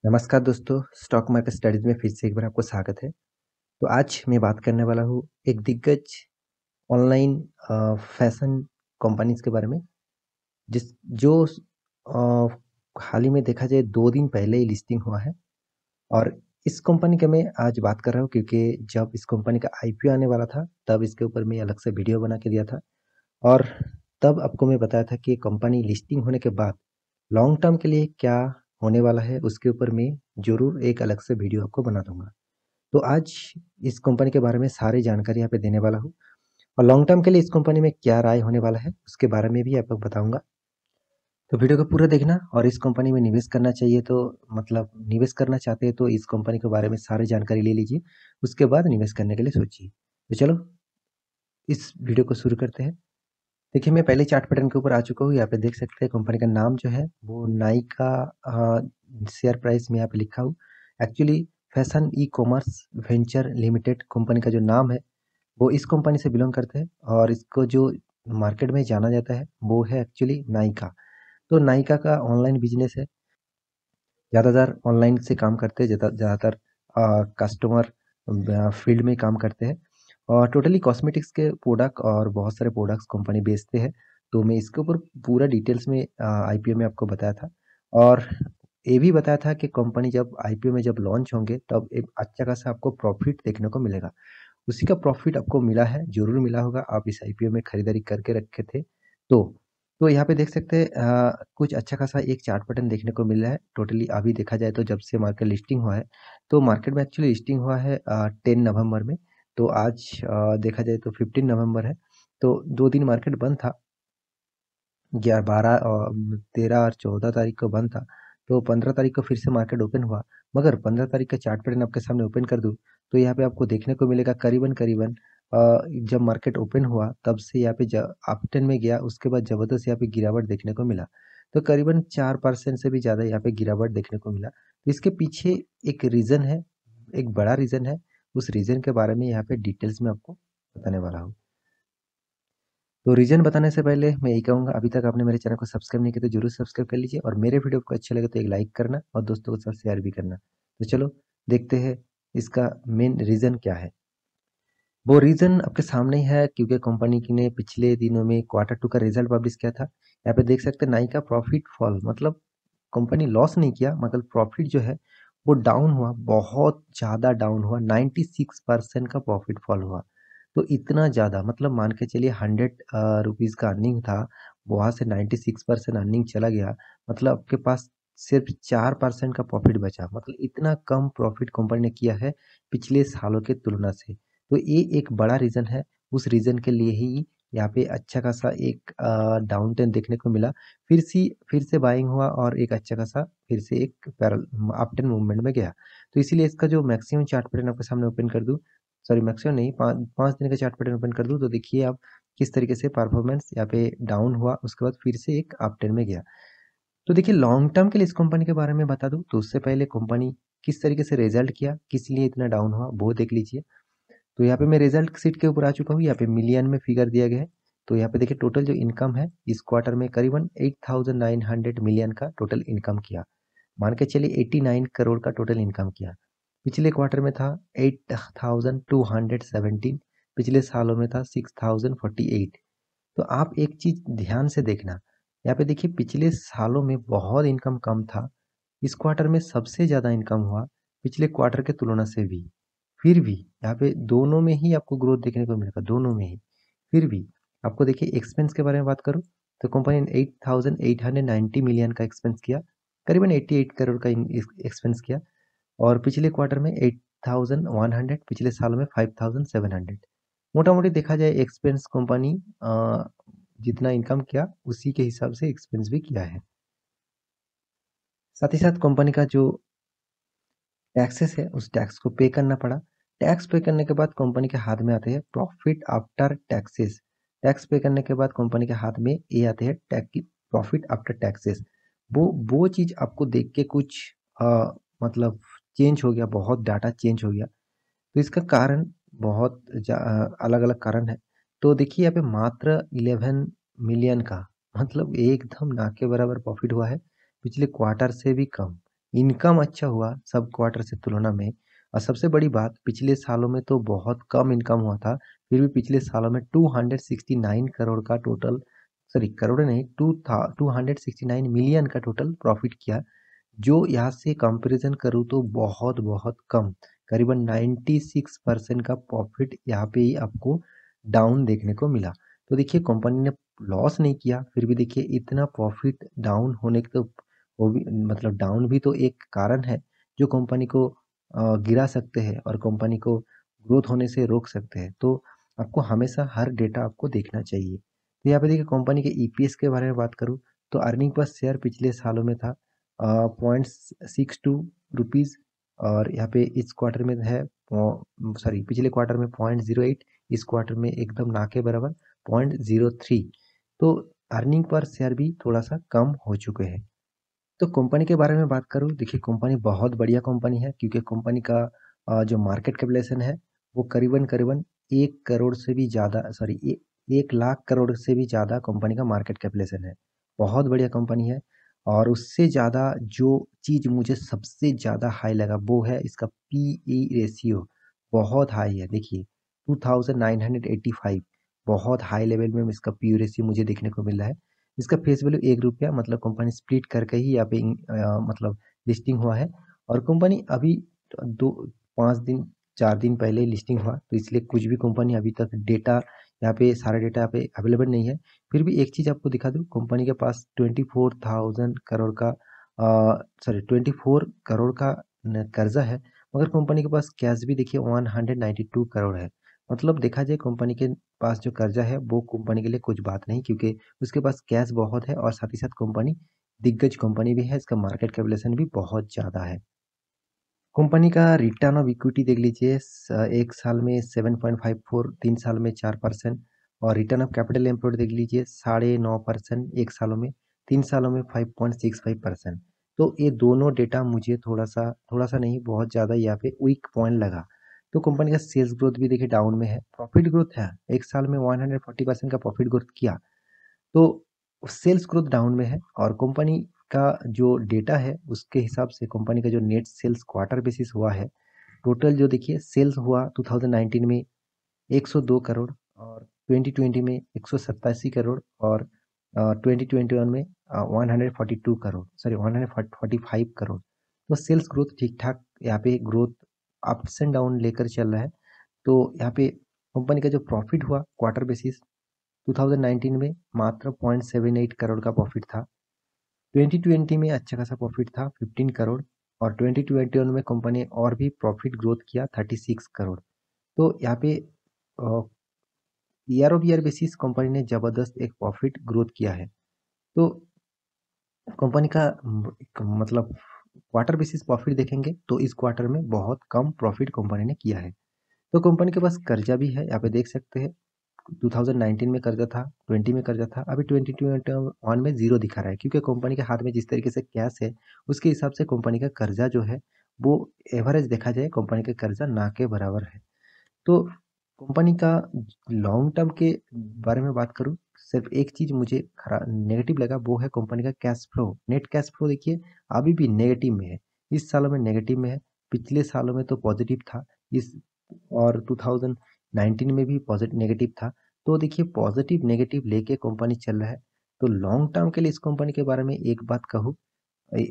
नमस्कार दोस्तों, stock market studies में फिर से एक बार आपको स्वागत है। तो आज मैं बात करने वाला हूँ एक दिग्गज ऑनलाइन फैशन कंपनीज़ के बारे में जिस जो हाल ही में देखा जाए 2 दिन पहले ही लिस्टिंग हुआ है। और इस कंपनी का मैं आज बात कर रहा हूँ क्योंकि जब इस कंपनी का आईपीओ आने वाला था, तब इसके ऊपर मैं अलग से वीडियो बना के दिया था। और तब आपको मैं बताया था कि कंपनी लिस्टिंग होने के बाद लॉन्ग टर्म के लिए क्या होने वाला है, उसके ऊपर मैं ज़रूर एक अलग से वीडियो आपको बना दूँगा। तो आज इस कंपनी के बारे में सारी जानकारी यहाँ पे देने वाला हूँ और लॉन्ग टर्म के लिए इस कंपनी में क्या राय होने वाला है, उसके बारे में भी आपको बताऊँगा। तो वीडियो को पूरा देखना और इस कंपनी में निवेश करना चाहिए तो मतलब निवेश करना चाहते हैं तो इस कंपनी के बारे में सारी जानकारी ले लीजिए, उसके बाद निवेश करने के लिए सोचिए। तो चलो इस वीडियो को शुरू करते हैं। देखिए मैं पहले चार्ट पैटर्न के ऊपर आ चुका हूँ, यहाँ पे देख सकते हैं कंपनी का नाम जो है वो नाइका शेयर प्राइस में यहाँ पे लिखा हूँ। Actually fashion e commerce venture limited company का जो नाम है वो इस कंपनी से बिलोंग करते हैं और इसको जो मार्केट में जाना जाता है वो है एक्चुअली नाइका। तो नाइका का ऑनलाइन बिजनेस है, ज़्यादातर ऑनलाइन से काम करते हैं, ज़्यादातर कस्टमर फील्ड में काम करते हैं और टोटली कॉस्मेटिक्स के प्रोडक्ट और बहुत सारे प्रोडक्ट्स कंपनी बेचते हैं। तो मैं इसके ऊपर पूरा डिटेल्स में आईपीओ में आपको बताया था और ये भी बताया था कि कंपनी जब आईपीओ में जब लॉन्च होंगे तब एक अच्छा खासा आपको प्रॉफिट देखने को मिलेगा। उसी का प्रॉफिट आपको मिला है, ज़रूर मिला होगा, आप इस आईपीओ में खरीदारी करके रखे थे। तो तो यहाँ पे देख सकते हैं कुछ अच्छा खासा एक चार्ट पैटर्न देखने को मिल रहा है। टोटली अभी देखा जाए तो जब से मार्केट लिस्टिंग हुआ है, तो मार्केट में एक्चुअली लिस्टिंग हुआ है 10 नवंबर में। तो आज देखा जाए तो 15 नवंबर है, तो 2 दिन मार्केट बंद था। 13 और 14 तारीख को बंद था, तो 15 तारीख को फिर से मार्केट ओपन हुआ। मगर 15 तारीख का चार्ट पैटर्न आपके सामने ओपन कर दूँ, तो यहाँ पे आपको देखने को मिलेगा करीबन-करीबन जब मार्केट ओपन हुआ तब से यहाँ पे ज अपट्रेंड में गया, उसके बाद ज़बरदस्त यहाँ पे गिरावट देखने को मिला। तो करीबन 4% से भी ज़्यादा यहाँ पे गिरावट देखने को मिला। तो इसके पीछे एक रीज़न है, एक बड़ा रीज़न है, उस रीज़न के बारे में यहाँ पे डिटेल्स में आपको बताने वाला हूँ। तो रीज़न बताने से पहले मैं यही कहूँगा, अभी तक आपने मेरे चैनल को सब्सक्राइब नहीं किया तो ज़रूर सब्सक्राइब कर लीजिए और मेरे वीडियो को अच्छे लगे तो एक लाइक करना और दोस्तों के साथ शेयर भी करना। तो चलो देखते हैं इसका मेन रीज़न क्या है। वो रीज़न आपके सामने ही है क्योंकि कंपनी की ने पिछले दिनों में क्वार्टर 2 का रिज़ल्ट पब्लिश किया था। यहाँ पे देख सकते हैं नाइका प्रॉफिट फॉल, मतलब कंपनी लॉस नहीं किया मगर प्रॉफिट जो है वो डाउन हुआ, बहुत ज़्यादा डाउन हुआ, 96% का प्रॉफिट फॉल हुआ। तो इतना ज़्यादा मतलब मान के चलिए 100 रुपीज़ का अर्निंग था, वहाँ से 96% अर्निंग चला गया। मतलब आपके पास सिर्फ 4% का प्रॉफिट बचा, मतलब इतना कम प्रॉफिट कंपनी ने किया है पिछले सालों के तुलना से। तो ये एक बड़ा रीज़न है, उस रीज़न के लिए ही यहाँ पे अच्छा खासा एक डाउन ट्रेंड देखने को मिला। फिर से बाइंग हुआ और एक अच्छा खासा फिर से एक अप ट्रेंड मूवमेंट में गया। तो इसीलिए इसका जो मैक्सिमम चार्ट पैटर्न आपके सामने ओपन कर दूँ, सॉरी मैक्सिमम नहीं, 5 दिन का चार्ट पैटर्न ओपन कर दूँ तो देखिए आप किस तरीके से परफॉर्मेंस यहाँ पे डाउन हुआ, उसके बाद फिर से एक अप ट्रेंड में गया। तो देखिए लॉन्ग टर्म के लिए इस कंपनी के बारे में बता दूँ तो उससे पहले कंपनी किस तरीके से रिज़ल्ट किया, किस लिए इतना डाउन हुआ, वो देख लीजिए। तो यहाँ पे मैं रिजल्ट शीट के ऊपर आ चुका हूँ, यहाँ पे मिलियन में फिगर दिया गया है। तो यहाँ पे देखिए टोटल जो इनकम है इस क्वार्टर में करीबन 8,900 मिलियन का टोटल इनकम किया। मान के चलिए 89 करोड़ का टोटल इनकम किया। पिछले क्वार्टर में था 8,217, पिछले सालों में था 6,048। तो आप एक चीज ध्यान से देखना, यहाँ पे देखिए पिछले सालों में बहुत इनकम कम था, इस क्वार्टर में सबसे ज़्यादा इनकम हुआ पिछले क्वार्टर के तुलना से भी। फिर भी यहाँ पे दोनों में ही आपको ग्रोथ देखने को मिलेगा, दोनों में ही। फिर भी आपको देखिए एक्सपेंस के बारे में बात करूँ तो कंपनी ने 8,890 मिलियन का एक्सपेंस किया, करीबन 88 करोड़ का एक्सपेंस किया। और पिछले क्वार्टर में 8,100, पिछले साल में 5,700। मोटा मोटी देखा जाए एक्सपेंस कंपनी जितना इनकम किया उसी के हिसाब से एक्सपेंस भी किया है। साथ ही साथ कंपनी का जो टैक्सेस है उस टैक्स को पे करना पड़ा। टैक्स पे करने के बाद कंपनी के हाथ में आते हैं प्रॉफिट आफ्टर टैक्सेस। टैक्स पे करने के बाद कंपनी के हाथ में ये आते हैं प्रॉफिट आफ्टर टैक्सेस। वो चीज़ आपको देख के कुछ मतलब चेंज हो गया, बहुत डाटा चेंज हो गया। तो इसका कारण बहुत अलग-अलग कारण है। तो देखिए यहाँ पे मात्र 11 मिलियन का मतलब एकदम ना के बराबर प्रॉफिट हुआ है, पिछले क्वार्टर से भी कम। इनकम अच्छा हुआ सब क्वार्टर से तुलना में। और सबसे बड़ी बात, पिछले सालों में तो बहुत कम इनकम हुआ था, फिर भी पिछले सालों में 269 करोड़ का टोटल, सॉरी करोड़ नहीं, 269 मिलियन का टोटल प्रॉफिट किया, जो यहाँ से कंपैरिजन करूँ तो बहुत बहुत कम, करीबन 96% का प्रॉफिट यहाँ पे ही आपको डाउन देखने को मिला। तो देखिए कंपनी ने लॉस नहीं किया, फिर भी देखिए इतना प्रॉफिट डाउन होने के तो वो भी मतलब डाउन भी तो एक कारण है जो कंपनी को गिरा सकते हैं और कंपनी को ग्रोथ होने से रोक सकते हैं। तो आपको हमेशा हर डेटा आपको देखना चाहिए। तो यहाँ पे देखिए कंपनी के ईपीएस के बारे में बात करूँ तो अर्निंग पर शेयर पिछले सालों में था 0.62 रुपीज़, और यहाँ पे इस क्वार्टर में है, सॉरी पिछले क्वार्टर में 0.08, इस क्वार्टर में एकदम ना के बराबर 0.03। तो अर्निंग पर शेयर भी थोड़ा सा कम हो चुके हैं। तो कंपनी के बारे में बात करूँ, देखिए कंपनी बहुत बढ़िया कंपनी है, क्योंकि कंपनी का जो मार्केट कैपिटलाइजेशन है वो करीबन करीबन 1 करोड़ से भी ज़्यादा, सॉरी 1 लाख करोड़ से भी ज़्यादा कंपनी का मार्केट कैपिटलाइजेशन है। बहुत बढ़िया कंपनी है। और उससे ज़्यादा जो चीज़ मुझे सबसे ज़्यादा हाई लगा वो है इसका पी ई रेशियो, बहुत हाई है। देखिए 2985, बहुत हाई लेवल में इसका पी रेशियो मुझे देखने को मिल रहा है। इसका फेस वैल्यू 1 रुपया, मतलब कंपनी स्प्लिट करके ही यहाँ पे मतलब लिस्टिंग हुआ है। और कंपनी अभी 2 5 दिन 4 दिन पहले लिस्टिंग हुआ, तो इसलिए कुछ भी कंपनी अभी तक डेटा यहाँ पे, सारा डेटा यहाँ पे अवेलेबल नहीं है। फिर भी एक चीज़ आपको दिखा दूँ, कंपनी के पास 24,000 करोड़ का, सॉरी 24 करोड़ का कर्जा है, मगर कंपनी के पास कैश भी देखिए 192 करोड़ है। मतलब देखा जाए कंपनी के पास जो कर्जा है वो कंपनी के लिए कुछ बात नहीं, क्योंकि उसके पास कैश बहुत है और साथ ही साथ कंपनी दिग्गज कंपनी भी है, इसका मार्केट कैपिटलाइजेशन भी बहुत ज़्यादा है। कंपनी का रिटर्न ऑफ इक्विटी देख लीजिए, एक साल में 7.54, 3 साल में 4%। और रिटर्न ऑफ कैपिटल एम्प्लॉयड देख लीजिए 9.5% एक सालों में, 3 सालों में 5.65%। तो ये दोनों डेटा मुझे थोड़ा सा नहीं, बहुत ज़्यादा यहाँ पे वीक पॉइंट लगा। तो कंपनी का सेल्स ग्रोथ भी देखिए डाउन में है, प्रॉफिट ग्रोथ है, एक साल में 140% का प्रॉफिट ग्रोथ किया। तो सेल्स ग्रोथ डाउन में है। और कंपनी का जो डेटा है उसके हिसाब से कंपनी का जो नेट सेल्स क्वार्टर बेसिस हुआ है, टोटल जो देखिए सेल्स हुआ 2019 में 102 करोड़, और 2020 में 187 करोड़, और 2021 में 142 करोड़, सॉरी 145 करोड़। तो सेल्स ग्रोथ ठीक ठाक यहाँ पे ग्रोथ अप्स एंड डाउन लेकर चल रहा है। तो यहाँ पे कंपनी का जो प्रॉफिट हुआ क्वार्टर बेसिस 2019 में मात्र 0.78 करोड़ का प्रॉफिट था, 2020 में अच्छा खासा प्रॉफिट था 15 करोड़, और 2021 में कंपनी ने और भी प्रॉफिट ग्रोथ किया 36 करोड़। तो यहाँ पे year of year basis company ने जबरदस्त एक प्रॉफिट ग्रोथ किया है। तो कंपनी का मतलब क्वार्टर बेसिस प्रॉफिट देखेंगे तो इस क्वार्टर में बहुत कम प्रॉफिट कंपनी ने किया है। तो कंपनी के पास कर्जा भी है, यहाँ पे देख सकते हैं 2019 में कर्जा था, 20 में कर्जा था, अभी 2021 में जीरो दिखा रहा है, क्योंकि कंपनी के हाथ में जिस तरीके से कैश है उसके हिसाब से कंपनी का कर्जा जो है वो एवरेज देखा जाए कंपनी का कर्जा ना के बराबर है। तो कंपनी का लॉन्ग टर्म के बारे में बात करूँ, सिर्फ एक चीज़ मुझे खरा नेगेटिव लगा, वो है कंपनी का cash flow, net cash flow देखिए अभी भी नेगेटिव में है, इस सालों में नेगेटिव में है, पिछले सालों में तो पॉजिटिव था, इस और 2019 में भी पॉजिटिव नेगेटिव था। तो देखिए पॉजिटिव नेगेटिव लेके कंपनी चल रहा है। तो लॉन्ग टर्म के लिए इस कंपनी के बारे में एक बात कहूँ,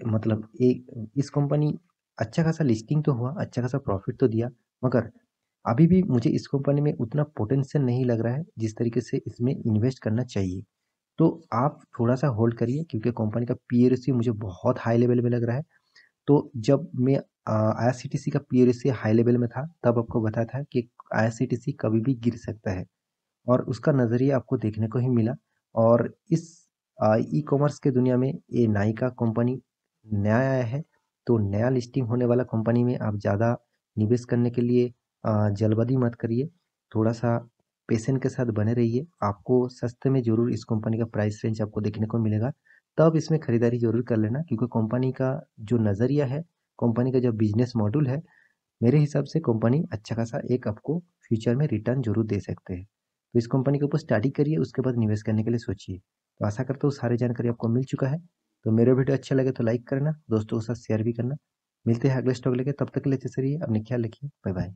मतलब एक इस कंपनी अच्छा खासा लिस्टिंग तो हुआ, अच्छा खासा प्रॉफिट तो दिया, मगर अभी भी मुझे इस कंपनी में उतना पोटेंशियल नहीं लग रहा है जिस तरीके से इसमें इन्वेस्ट करना चाहिए। तो आप थोड़ा सा होल्ड करिए, क्योंकि कंपनी का पी रेशियो मुझे बहुत हाई लेवल में लग रहा है। तो जब मैं आईआरसीटीसी का पी रेशियो हाई लेवल में था तब आपको बताया था कि आईआरसीटीसी कभी भी गिर सकता है, और उसका नज़रिया आपको देखने को ही मिला। और इस ई कॉमर्स के दुनिया में ये नायका कंपनी नया आया है, तो नया लिस्टिंग होने वाला कंपनी में आप ज़्यादा निवेश करने के लिए जल्दबाजी मत करिए, थोड़ा सा पेशेंस के साथ बने रहिए, आपको सस्ते में ज़रूर इस कंपनी का प्राइस रेंज आपको देखने को मिलेगा, तब इसमें खरीदारी ज़रूर कर लेना, क्योंकि कंपनी का जो नज़रिया है, कंपनी का जो बिजनेस मॉड्यूल है, मेरे हिसाब से कंपनी अच्छा खासा एक आपको फ्यूचर में रिटर्न जरूर दे सकते हैं। तो इस कंपनी के ऊपर स्टडी करिए, उसके बाद निवेश करने के लिए सोचिए। तो आशा करता हूँ सारी जानकारी आपको मिल चुका है। तो मेरे वीडियो अच्छे लगे तो लाइक करना, दोस्तों के साथ शेयर भी करना। मिलते हैं अगले स्टॉक लेके, तब तक के लिए चलिए अपने ख्याल रखिए, बाय बाय।